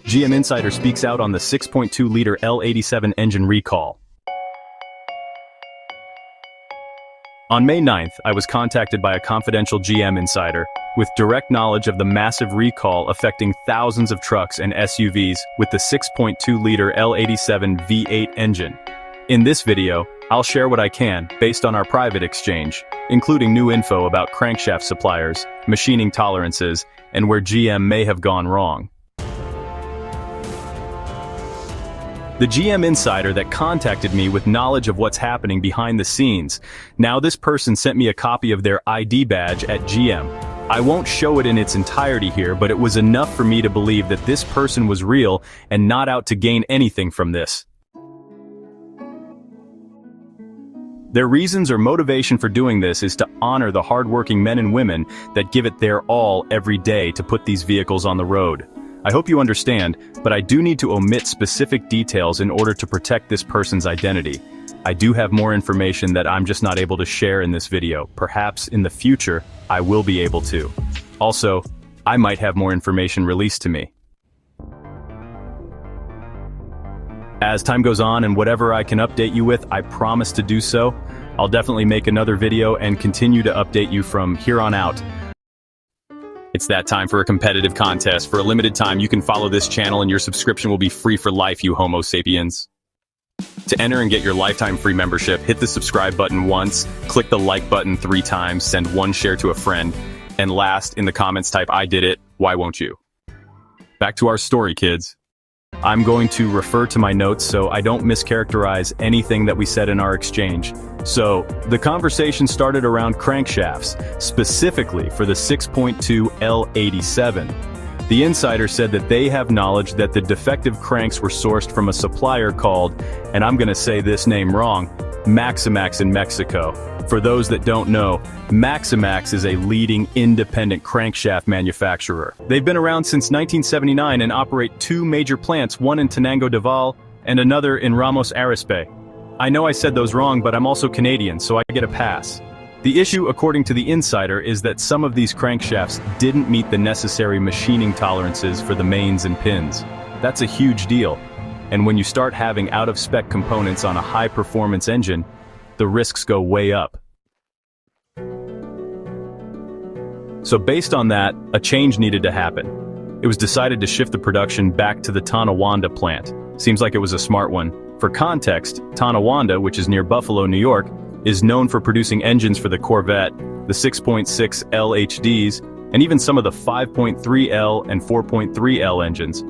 GM Insider speaks out on the 6.2-liter L87 engine recall. On May 9th, I was contacted by a confidential GM insider with direct knowledge of the massive recall affecting thousands of trucks and SUVs with the 6.2-liter L87 V8 engine. In this video, I'll share what I can based on our private exchange, including new info about crankshaft suppliers, machining tolerances, and where GM may have gone wrong. The GM insider that contacted me with knowledge of what's happening behind the scenes. Now this person sent me a copy of their ID badge at GM. I won't show it in its entirety here, but it was enough for me to believe that this person was real and not out to gain anything from this. Their reasons or motivation for doing this is to honor the hardworking men and women that give it their all every day to put these vehicles on the road. I hope you understand, but I do need to omit specific details in order to protect this person's identity. I do have more information that I'm just not able to share in this video. Perhaps in the future, I will be able to. Also, I might have more information released to me. As time goes on and whatever I can update you with, I promise to do so. I'll definitely make another video and continue to update you from here on out. It's that time for a competitive contest. For a limited time, you can follow this channel and your subscription will be free for life, you Homo sapiens. To enter and get your lifetime free membership, hit the subscribe button once, click the like button 3 times, send 1 share to a friend, and last, in the comments type, "I did it, why won't you?" Back to our story, kids. I'm going to refer to my notes so I don't mischaracterize anything that we said in our exchange. So, the conversation started around crankshafts, specifically for the 6.2 L87. The insider said that they have knowledge that the defective cranks were sourced from a supplier called, and I'm gonna say this name wrong, Maximax in Mexico. For those that don't know, Maximax is a leading independent crankshaft manufacturer. They've been around since 1979 and operate 2 major plants, one in Tenango de Val and another in Ramos Arizpe. I know I said those wrong, but I'm also Canadian, so I get a pass. The issue, according to the insider, is that some of these crankshafts didn't meet the necessary machining tolerances for the mains and pins. That's a huge deal. And when you start having out-of-spec components on a high-performance engine, the risks go way up. So based on that, a change needed to happen. It was decided to shift the production back to the Tonawanda plant. Seems like it was a smart one. For context, Tonawanda, which is near Buffalo, New York, is known for producing engines for the Corvette, the 6.6 LHDs, and even some of the 5.3L and 4.3L engines.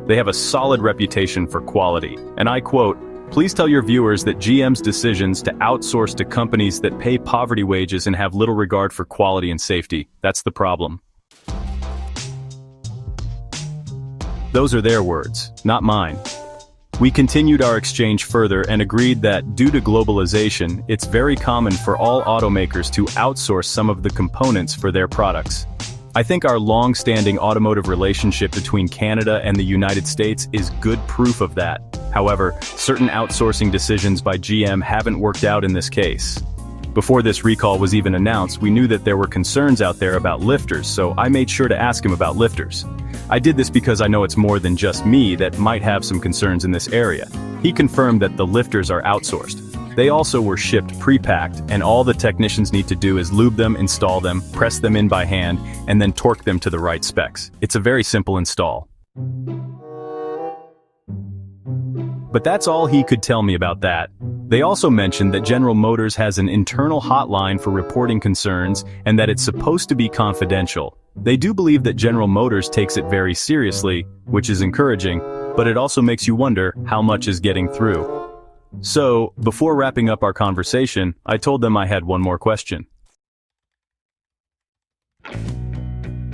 They have a solid reputation for quality, and I quote, "Please tell your viewers that GM's decisions to outsource to companies that pay poverty wages and have little regard for quality and safety. That's the problem." Those are their words, not mine. We continued our exchange further and agreed that, due to globalization, it's very common for all automakers to outsource some of the components for their products. I think our long-standing automotive relationship between Canada and the United States is good proof of that. However, certain outsourcing decisions by GM haven't worked out in this case. Before this recall was even announced, we knew that there were concerns out there about lifters, so I made sure to ask him about lifters. I did this because I know it's more than just me that might have some concerns in this area. He confirmed that the lifters are outsourced. They also were shipped pre-packed, and all the technicians need to do is lube them, install them, press them in by hand, and then torque them to the right specs. It's a very simple install. But that's all he could tell me about that. They also mentioned that General Motors has an internal hotline for reporting concerns and that it's supposed to be confidential. They do believe that General Motors takes it very seriously, which is encouraging, but it also makes you wonder how much is getting through. So, before wrapping up our conversation, I told them I had one more question.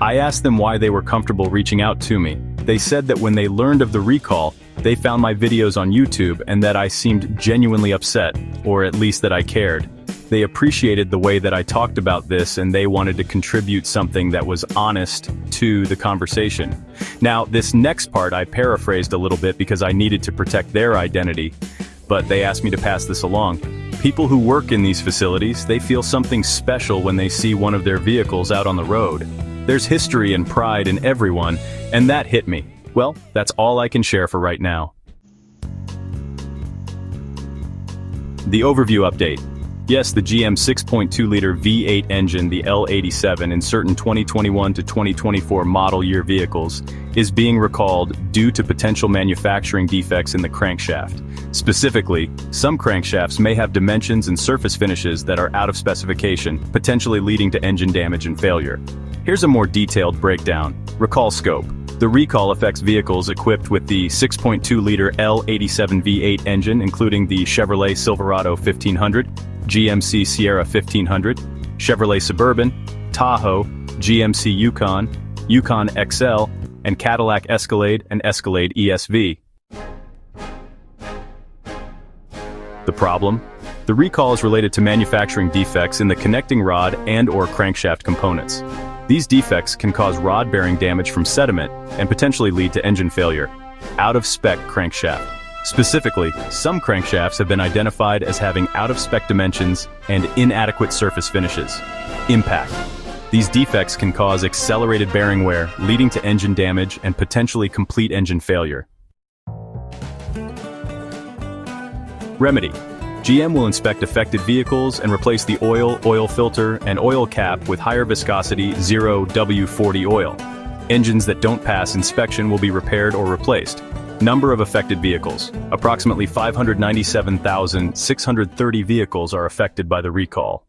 I asked them why they were comfortable reaching out to me. They said that when they learned of the recall, they found my videos on YouTube and that I seemed genuinely upset, or at least that I cared. They appreciated the way that I talked about this and they wanted to contribute something that was honest to the conversation. Now, this next part I paraphrased a little bit because I needed to protect their identity, but they asked me to pass this along. People who work in these facilities, they feel something special when they see one of their vehicles out on the road. There's history and pride in everyone, and that hit me. Well, that's all I can share for right now. The overview update. Yes, the GM 6.2-liter V8 engine, the L87, in certain 2021 to 2024 model year vehicles, is being recalled due to potential manufacturing defects in the crankshaft. Specifically, some crankshafts may have dimensions and surface finishes that are out of specification, potentially leading to engine damage and failure. Here's a more detailed breakdown. Recall scope. The recall affects vehicles equipped with the 6.2-liter L87 V8 engine, including the Chevrolet Silverado 1500, GMC Sierra 1500, Chevrolet Suburban, Tahoe, GMC Yukon, Yukon XL, and Cadillac Escalade and Escalade ESV. The problem? The recall is related to manufacturing defects in the connecting rod and/or crankshaft components. These defects can cause rod bearing damage from sediment and potentially lead to engine failure. Out-of-spec crankshaft. Specifically, some crankshafts have been identified as having out-of-spec dimensions and inadequate surface finishes. Impact. These defects can cause accelerated bearing wear, leading to engine damage and potentially complete engine failure. Remedy. GM will inspect affected vehicles and replace the oil filter, and oil cap with higher viscosity 0W40 oil. Engines that don't pass inspection will be repaired or replaced. Number of affected vehicles. Approximately 597,630 vehicles are affected by the recall.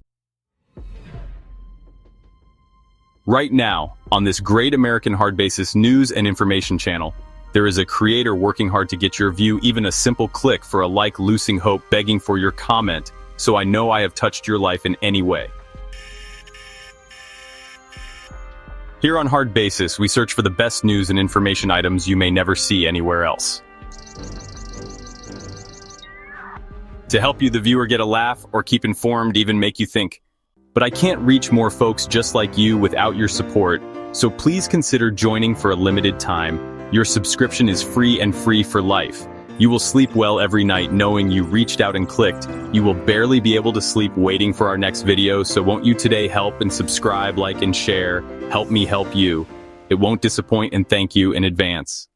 Right now, on this great American Hard Basis news and information channel, there is a creator working hard to get your view, even a simple click for a like, loosing hope, begging for your comment, so I know I have touched your life in any way. Here on Hard Basis, we search for the best news and information items you may never see anywhere else. To help you, the viewer, get a laugh or keep informed, even make you think. But I can't reach more folks just like you without your support, so please consider joining for a limited time. Your subscription is free and free for life. You will sleep well every night knowing you reached out and clicked. You will barely be able to sleep waiting for our next video, so won't you today help and subscribe, like, and share? Help me help you. It won't disappoint, and thank you in advance.